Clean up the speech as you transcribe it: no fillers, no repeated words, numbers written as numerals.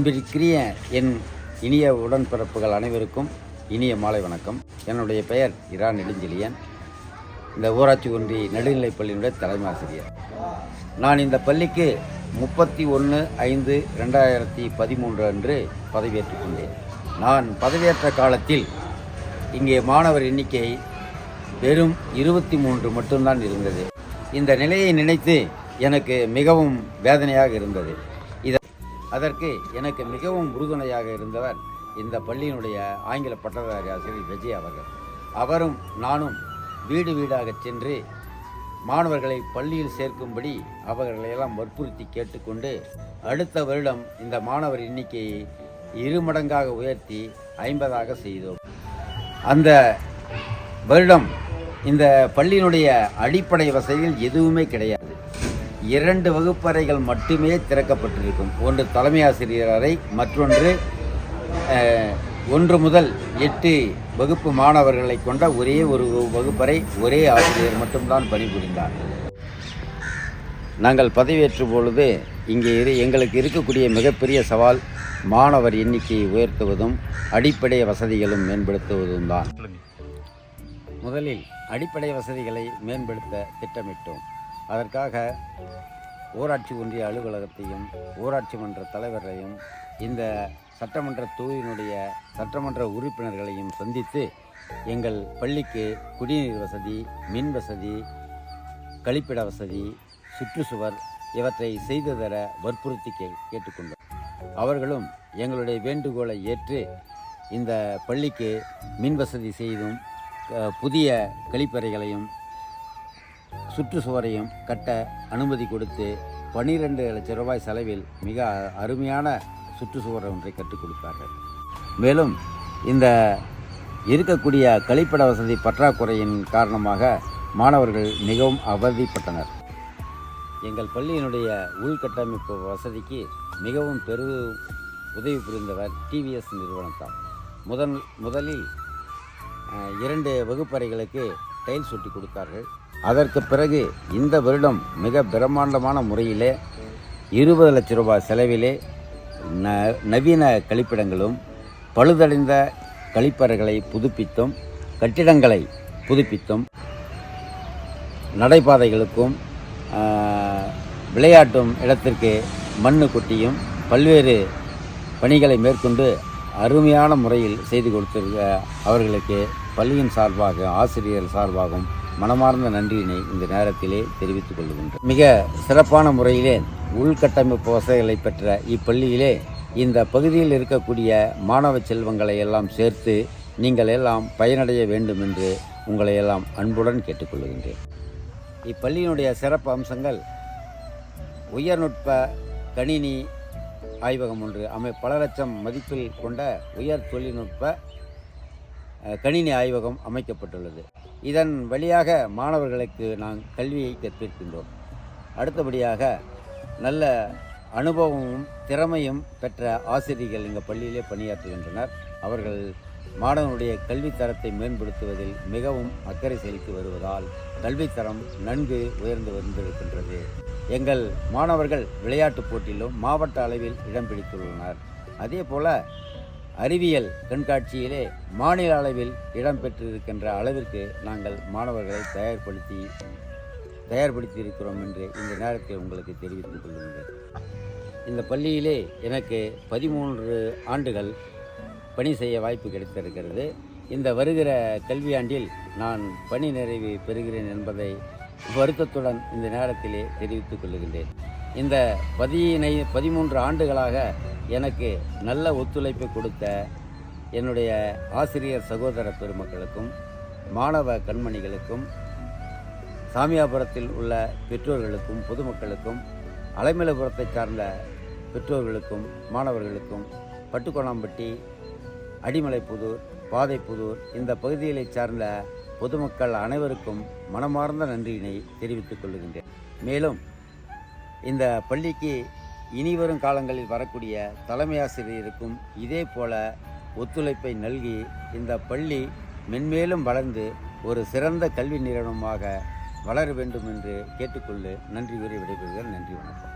அன்பிற்குரிய என் இனிய உடன்பிறப்புகள் அனைவருக்கும் இனிய மாலை வணக்கம். என்னுடைய பெயர் இரா நெடுஞ்செழியன். இந்த ஊராட்சி ஒன்றிய நடுநிலைப் பள்ளியினுடைய தலைமை ஆசிரியர். நான் இந்த பள்ளிக்கு 31/5/2013 அன்று பதவியேற்றுக் கொண்டேன். நான் பதவியேற்ற காலத்தில் இங்கே மாணவர் எண்ணிக்கை வெறும் 23 மட்டும்தான் இருந்தது. இந்த நிலையை நினைத்து எனக்கு மிகவும் வேதனையாக இருந்தது. அதற்கு எனக்கு மிகவும் உறுதுணையாக இருந்தவர் இந்த பள்ளியினுடைய ஆங்கில பட்டதாரி ஆசிரியர் விஜய் அவர்கள். அவரும் நானும் வீடு வீடாக சென்று மாணவர்களை பள்ளியில் சேர்க்கும்படி அவர்களையெல்லாம் வற்புறுத்தி கேட்டுக்கொண்டு அடுத்த வருடம் இந்த மாணவர் எண்ணிக்கையை 2 மடங்காக உயர்த்தி 50ஆக செய்தோம். அந்த வருடம் இந்த பள்ளியினுடைய அடிப்படை வசதிகள் எதுவுமே கிடையாது. 2 வகுப்பறைகள் மட்டுமே திறக்கப்பட்டிருக்கும். ஒன்று தலைமை ஆசிரியர் அறை, மற்றொன்று 1 முதல் 8 வகுப்பு மாணவர்களை கொண்ட ஒரே ஒரு வகுப்பறை, ஒரே ஆசிரியர் மட்டும்தான் பணிபுரிந்தார். நாங்கள் பதவியேற்றும் பொழுது இங்கே எங்களுக்கு இருக்கக்கூடிய மிகப்பெரிய சவால் மாணவர் எண்ணிக்கையை உயர்த்துவதும் அடிப்படை வசதிகளும் மேம்படுத்துவதும் தான். முதலில் அடிப்படை வசதிகளை மேம்படுத்த திட்டமிட்டோம். அதற்காக ஊராட்சி ஒன்றிய அலுவலகத்தையும் ஊராட்சி மன்ற தலைவரையும் இந்த சட்டமன்ற தொகுதியினுடைய சட்டமன்ற உறுப்பினர்களையும் சந்தித்து எங்கள் பள்ளிக்கு குடிநீர் வசதி, மின் வசதி, கழிப்பிட வசதி, சுற்றுச்சுவர் இவற்றை செய்து தர வற்புறுத்தி கேட்டுக்கொண்டோம். அவர்களும் எங்களுடைய வேண்டுகோளை ஏற்று இந்த பள்ளிக்கு மின் வசதி செய்தும் புதிய கழிப்பறைகளையும் சுற்றுச்சுவரையும் கட்ட அனுமதி கொடுத்து 12 லட்சம் ரூபாய் செலவில் மிக அருமையான சுற்றுச்சுவர் ஒன்றை கற்றுக் கொடுத்தார்கள். மேலும் இந்த இருக்கக்கூடிய கழிப்பிட வசதி பற்றாக்குறையின் காரணமாக மாணவர்கள் மிகவும் அவதிப்பட்டனர். எங்கள் பள்ளியினுடைய உள்கட்டமைப்பு வசதிக்கு மிகவும் உதவி புரிந்தவர் டிவிஎஸ் நிறுவனத்தார். முதலில் 2 வகுப்பறைகளுக்கு டைல்ஸ் ஒட்டி கொடுத்தார்கள். அதற்கு பிறகு இந்த வருடம் மிக பிரம்மாண்டமான முறையிலே 20 லட்சம் ரூபாய் செலவிலே நவீன கழிப்பிடங்களும் பழுதடைந்த கழிப்பறைகளை புதுப்பித்தும் கட்டிடங்களை புதுப்பித்தும் நடைபாதைகளுக்கும் விளையாட்டும் இடத்திற்கு மண்ணு கொட்டியும் பல்வேறு பணிகளை மேற்கொண்டு அருமையான முறையில் செய்து கொடுத்திருக்க அவர்களுக்கு பள்ளியின் சார்பாக ஆசிரியர் சார்பாகவும் மனமார்ந்த நன்றியினை இந்த நேரத்திலே தெரிவித்துக் கொள்கின்றோம். மிக சிறப்பான முறையிலே உள்கட்டமைப்பு வசதிகளை பெற்ற இப்பள்ளியிலே இந்த பகுதியில் இருக்கக்கூடிய மாணவ செல்வங்களை எல்லாம் சேர்த்து நீங்கள் எல்லாம் பயனடைய வேண்டும் என்று உங்களை எல்லாம் அன்புடன் கேட்டுக்கொள்கின்றேன். இப்பள்ளியினுடைய சிறப்பு அம்சங்கள் உயர்நுட்ப கணினி ஆய்வகம் ஒன்று பல லட்சம் மதிப்பில் கொண்ட உயர் தொழில்நுட்ப கணினி ஆய்வகம் அமைக்கப்பட்டுள்ளது. இதன் வழியாக மாணவர்களுக்கு நாம் கல்வியை கற்பிக்கின்றோம். அடுத்தபடியாக நல்ல அனுபவமும் திறமையும் பெற்ற ஆசிரியர்கள் எங்கள் பள்ளியிலே பணியாற்றுகின்றனர். அவர்கள் மாணவனுடைய கல்வித்தரத்தை மேம்படுத்துவதில் மிகவும் அக்கறை செலுத்தி வருவதால் கல்வித்தரம் நன்கு உயர்ந்து வந்திருக்கின்றது. எங்கள் மாணவர்கள் விளையாட்டுப் போட்டியிலும் மாவட்ட அளவில் இடம் பிடித்துள்ளனர். அதே போல அறிவியல் கண்காட்சியிலே மாநில அளவில் இடம்பெற்றிருக்கின்ற அளவிற்கு நாங்கள் மாணவர்களை தயார்படுத்தி இருக்கிறோம் என்று இந்த நேரத்தில் உங்களுக்கு தெரிவித்துக் கொள்கின்றேன். இந்த பள்ளியிலே எனக்கு 13 ஆண்டுகள் பணி செய்ய வாய்ப்பு கிடைத்திருக்கிறது. இந்த வருகிற கல்வியாண்டில் நான் பணி நிறைவு பெறுகிறேன் என்பதை வருத்தத்துடன் இந்த நேரத்திலே தெரிவித்துக் கொள்கின்றேன். இந்த 13 ஆண்டுகளாக எனக்கு நல்ல ஒத்துழைப்பை கொடுத்த என்னுடைய ஆசிரியர் சகோதர பெருமக்களுக்கும் மாணவ கண்மணிகளுக்கும் சாமியாபுரத்தில் உள்ள பெற்றோர்களுக்கும் பொதுமக்களுக்கும் அலைமலைபுரத்தை சார்ந்த பெற்றோர்களுக்கும் மாணவர்களுக்கும் பட்டுக்கோணாம்பட்டி, அடிமலைப்புதூர், பாதைப்புதூர் இந்த பகுதிகளை சார்ந்த பொதுமக்கள் அனைவருக்கும் மனமார்ந்த நன்றியினை தெரிவித்துக் கொள்கின்றேன். மேலும் இந்த பள்ளிக்கு இனிவரும் காலங்களில் வரக்கூடிய தலைமை ஆசிரியருக்கும் இதே போல ஒத்துழைப்பை நல்கி இந்த பள்ளி மென்மேலும் வளர்ந்து ஒரு சிறந்த கல்வி நிறுவனமாக வளர வேண்டும் என்று கேட்டுக்கொண்டு நன்றி கூறி விடைபெறுகிறேன். நன்றி, வணக்கம்.